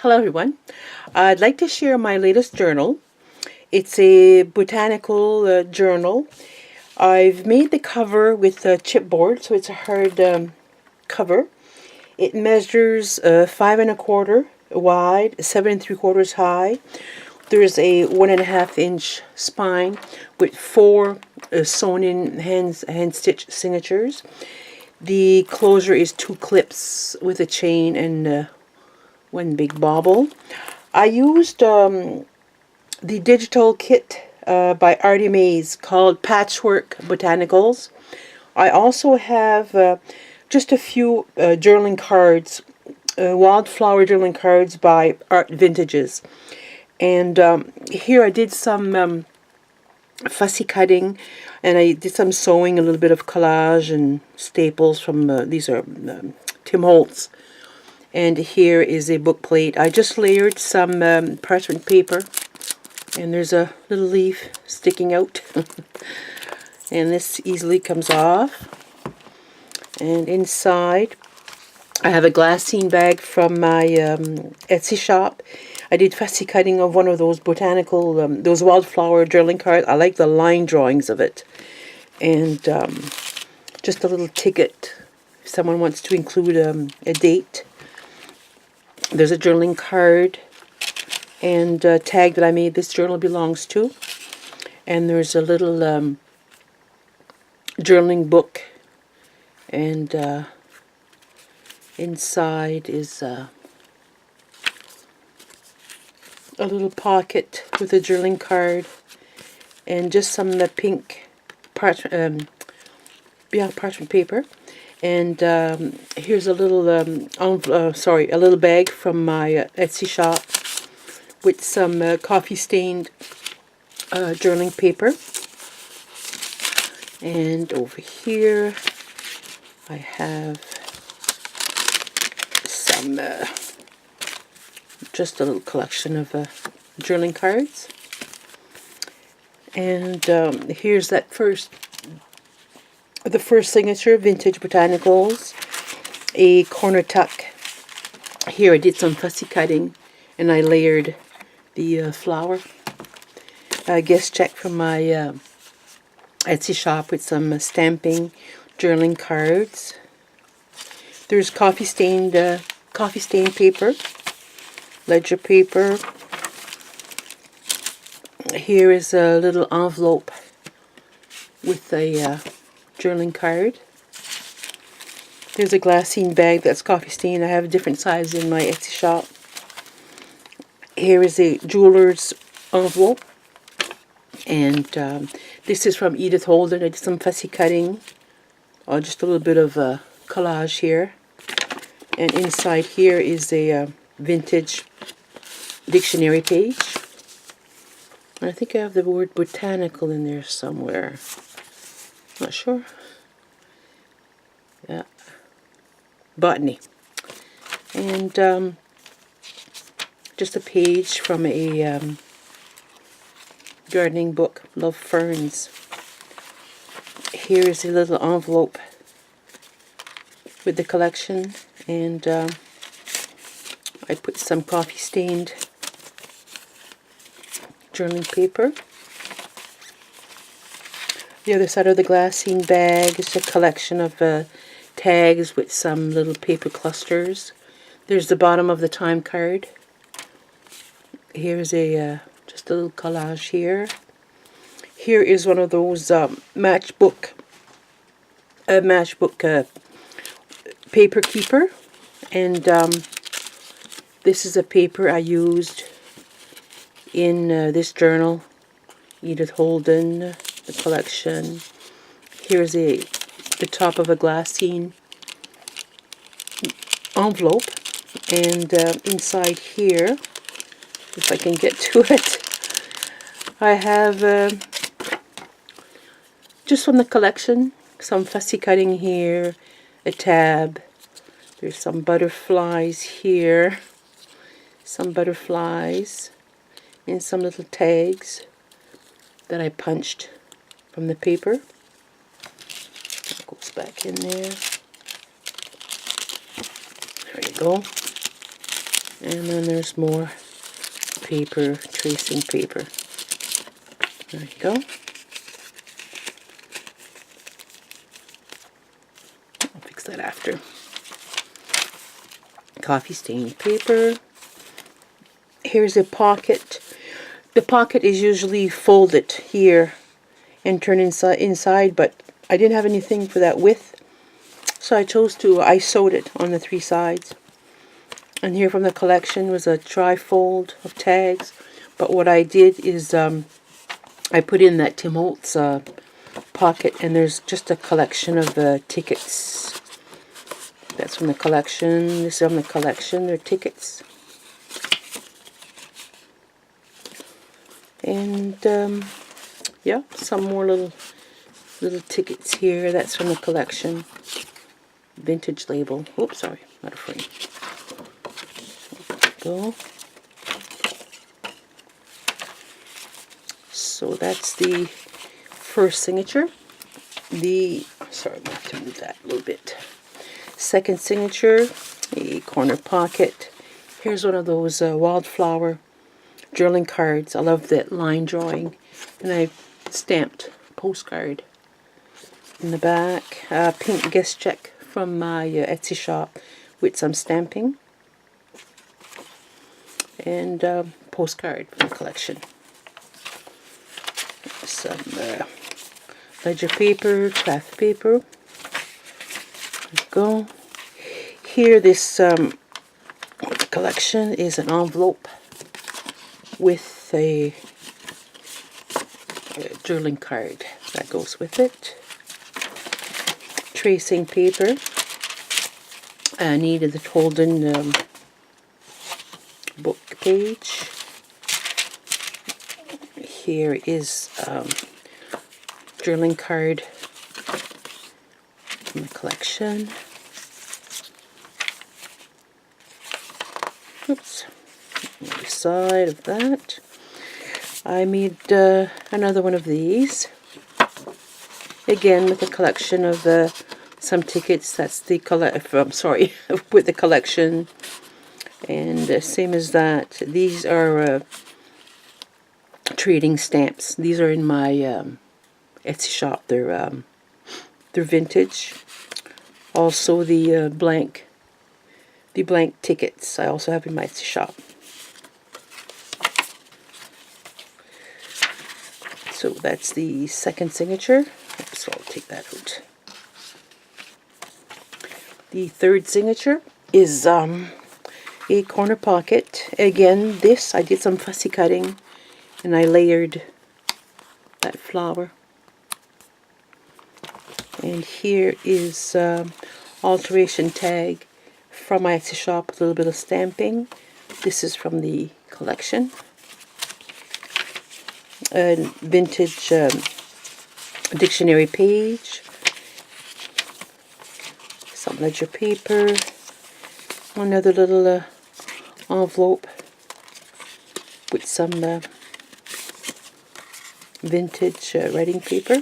Hello everyone. I'd like to share my latest journal. It's a botanical journal. I've made the cover with chipboard, so it's a hard cover. It measures 5¼ wide, 7¾ high. There's a 1½ inch spine with 4 sewn-in hand stitch signatures. The closure is 2 clips with a chain and one big bauble. I used the digital kit by Artymaze called Patchwork Botanicals. I also have just a few journaling cards, Wildflower journaling cards by Artvintages. And here I did some fussy cutting, and I did some sewing, a little bit of collage and staples from, these are Tim Holtz. And here is a book plate. I just layered some parchment paper, and there's a little leaf sticking out. And this easily comes off. And inside, I have a glassine bag from my Etsy shop. I did fussy cutting of one of those botanical, those wildflower journaling cards. I like the line drawings of it. And just a little ticket if someone wants to include a date. There's a journaling card and a tag that I made this journal belongs to. And there's a little journaling book. And inside is a little pocket with a journaling card. And just some pink parchment paper. And here's a little a little bag from my Etsy shop with some coffee stained journaling paper. And over here I have some just a little collection of journaling cards. And here's the first signature, Vintage Botanicals, a corner tuck. Here I did some fussy cutting and I layered the flower. A guest check from my Etsy shop with some stamping journaling cards. There's coffee stained paper, ledger paper. Here is a little envelope with a journaling card. There's a glassine bag that's coffee stained. I have different sizes in my Etsy shop. Here is a jeweler's envelope, and this is from Edith Holden. I did some fussy cutting, just a little bit of collage here. And inside here is a vintage dictionary page. And I think I have the word botanical in there somewhere. Not sure. Yeah. Botany. And just a page from a gardening book, Love Ferns. Here's a little envelope with the collection, and I put some coffee stained journaling paper. The other side of the glassine bag is a collection of tags with some little paper clusters. There's the bottom of the time card. Here's just a little collage here. Here is one of those matchbook paper keeper, and this is a paper I used in this journal, Edith Holden, the collection. Here's the top of a glassine envelope, and inside here, if I can get to it, I have just from the collection, some fussy cutting here, a tab. There's some butterflies here, some butterflies, and some little tags that I punched from the paper. That goes back in there. There you go. And then there's more paper, tracing paper. There you go. I'll fix that after. Coffee stained paper. Here's a pocket. The pocket is usually folded here and turned inside, but I didn't have anything for that width, so I sewed it on the 3 sides. And here from the collection was a tri-fold of tags, but what I did is I put in that Tim Holtz pocket, and there's just a collection of tickets. That's from the collection. This is from the collection. They're tickets. And yeah, some more little tickets here. That's from the collection. Vintage label. Oops, sorry, not a frame. Go. So that's the first signature. Sorry, I'm going to have to move that a little bit. Second signature, a corner pocket. Here's one of those Wildflower journaling cards. I love that line drawing. And I stamped postcard in the back. Pink guest check from my Etsy shop with some stamping. And postcard from the collection. Some ledger paper, craft paper. There we go. Here, this collection is an envelope with a journaling card that goes with it. Tracing paper. I needed the Holden book page. Here is journaling card from the collection. Oops. On the other side of that, I made another one of these. Again, with a collection of some tickets. That's the with the collection. And same as that, these are trading stamps. These are in my Etsy shop. They're vintage. Also the blank tickets I also have in my Etsy shop. So that's the second signature. So I'll take that out. The third signature is a corner pocket. Again, this I did some fussy cutting and I layered that flower. And here is alteration tag from my Etsy shop with a little bit of stamping. This is from the collection. A vintage dictionary page. Some ledger paper. Another little envelope with some vintage writing paper.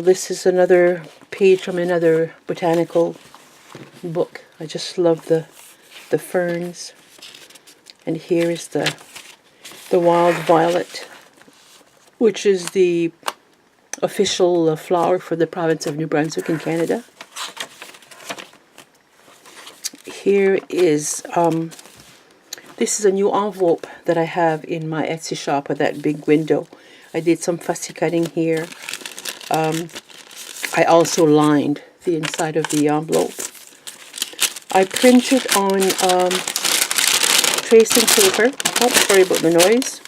This is another page from another botanical book. I just love the ferns. And here is the wild violet, which is the official flower for the province of New Brunswick in Canada. Here is this is a new envelope that I have in my Etsy shop with that big window. I did some fussy cutting here. I also lined the inside of the envelope. I printed on tracing paper. Oh, sorry about the noise.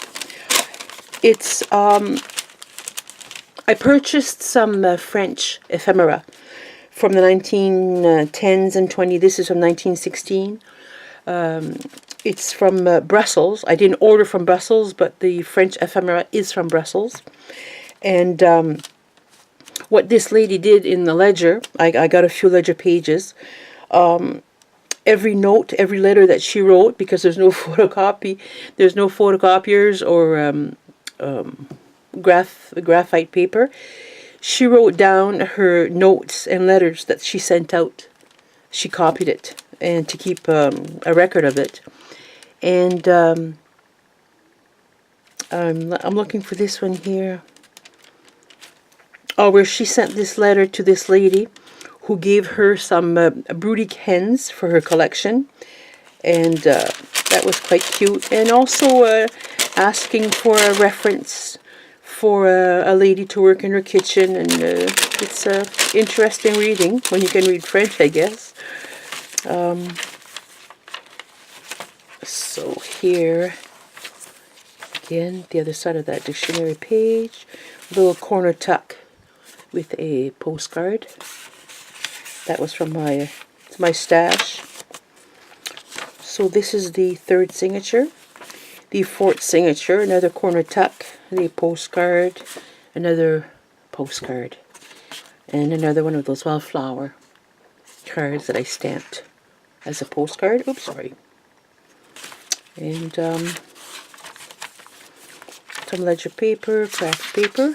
It's I purchased some French ephemera from the 1910s and 20s. This is from 1916. It's from Brussels. I didn't order from Brussels, but the French ephemera is from Brussels. And what this lady did in the ledger, I got a few ledger pages. Every note, every letter that she wrote, because there's no photocopy, there's no photocopiers or graphite paper. She wrote down her notes and letters that she sent out she copied it, and to keep a record of it. And I'm looking for this one here. Oh, where she sent this letter to this lady who gave her some broody hens for her collection. And that was quite cute. And also asking for a reference for a lady to work in her kitchen. And it's interesting reading when you can read French, I guess. So here, again, the other side of that dictionary page, little corner tuck with a postcard. That was from my stash. So this is the third signature. The fourth signature, another corner tuck, the postcard, another postcard, and another one of those Wildflower cards that I stamped as a postcard. Oops, sorry. And some ledger paper, craft paper.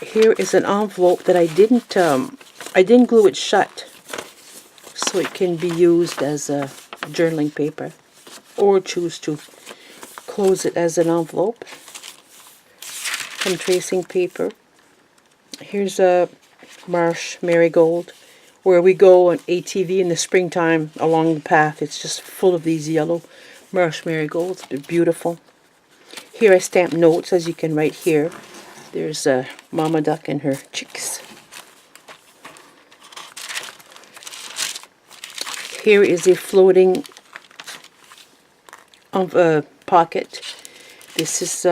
Here is an envelope that I didn't glue it shut, so it can be used as a journaling paper, or choose to close it as an envelope. Some tracing paper. Here's a marsh marigold, where we go on ATV in the springtime along the path. It's just full of these yellow marsh marigolds. They're beautiful. Here I stamp notes, as you can write here. There's a mama duck and her chicks. Here is a floating pocket. This is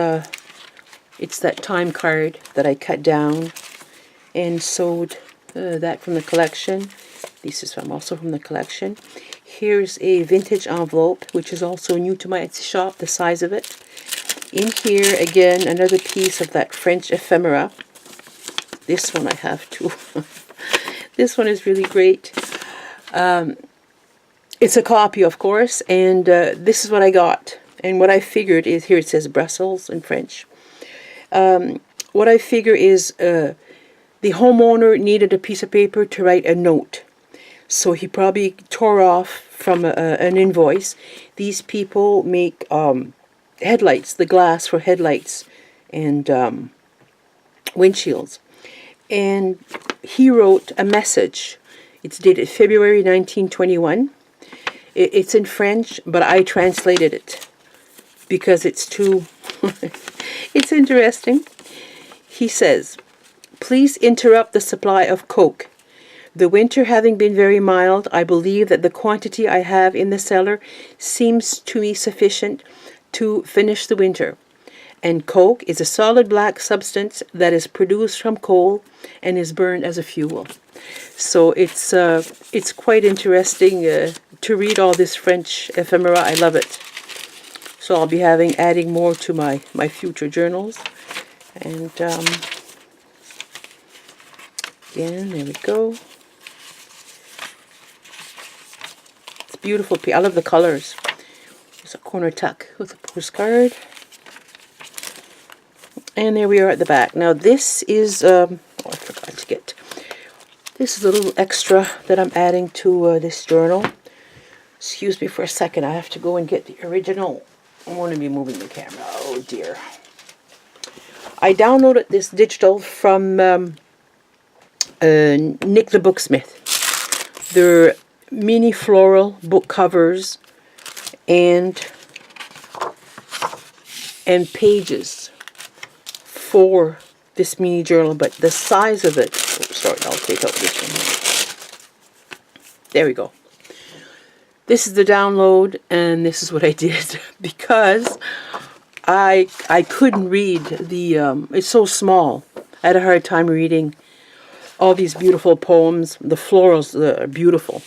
it's that time card that I cut down and sewed that from the collection. This is also from the collection. Here's a vintage envelope, which is also new to my Etsy shop, the size of it. In here, again, another piece of that French ephemera. This one I have too. This one is really great. It's a copy, of course, and this is what I got. And what I figured is, here it says Brussels in French. What I figure is the homeowner needed a piece of paper to write a note. So he probably tore off from an invoice. These people make headlights, the glass for headlights and windshields. And he wrote a message. It's dated February 1921. It's in French, but I translated it because it's too... it's interesting. He says, "Please interrupt the supply of coke. The winter having been very mild, I believe that the quantity I have in the cellar seems to me sufficient to finish the winter. And coke is a solid black substance that is produced from coal and is burned as a fuel." So it's quite interesting to read all this French ephemera. I love it. So I'll be adding more to my future journals. And again, there we go. It's beautiful. I love the colors. There's a corner tuck with a postcard. And there we are at the back. Now this is, oh, I forgot to get, this is a little extra that I'm adding to this journal. Excuse me for a second, I have to go and get the original. I'm going to be moving the camera. Oh dear. I downloaded this digital from Nick the Booksmith. They're mini floral book covers and pages for this mini journal, but the size of it, oh, sorry, I'll take out this one here. There we go. This is the download, and this is what I did because I couldn't read the, it's so small. I had a hard time reading all these beautiful poems. The florals are beautiful.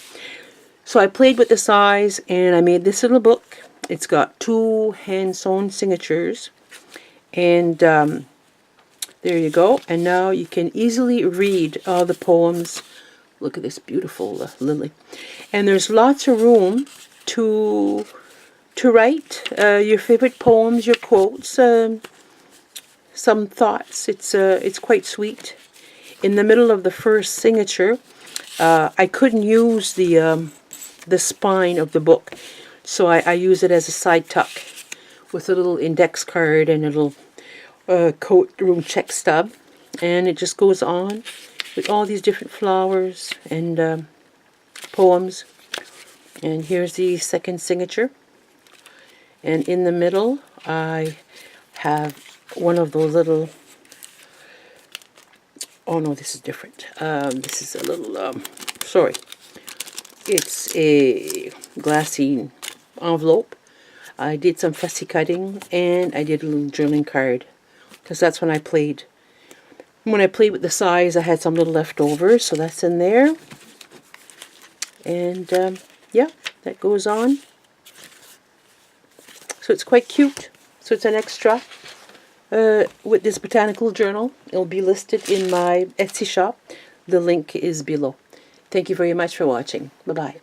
So I played with the size, and I made this little book. It's got 2 hand-sewn signatures, and there you go. And now you can easily read all the poems. Look at this beautiful lily. And there's lots of room to write your favorite poems, your quotes, some thoughts. It's quite sweet. In the middle of the first signature, I couldn't use the spine of the book, so I use it as a side tuck with a little index card and a little coat room check stub, and it just goes on with all these different flowers and poems. And here's the second signature, and in the middle I have one of those little, oh no, this is different. This is a little, sorry, it's a glassine envelope. I did some fussy cutting and I did a little journaling card, because that's when I played. When I played with the size, I had some little left over, so that's in there. And yeah, that goes on. So it's quite cute. So it's an extra with this botanical journal. It'll be listed in my Etsy shop. The link is below. Thank you very much for watching. Bye-bye.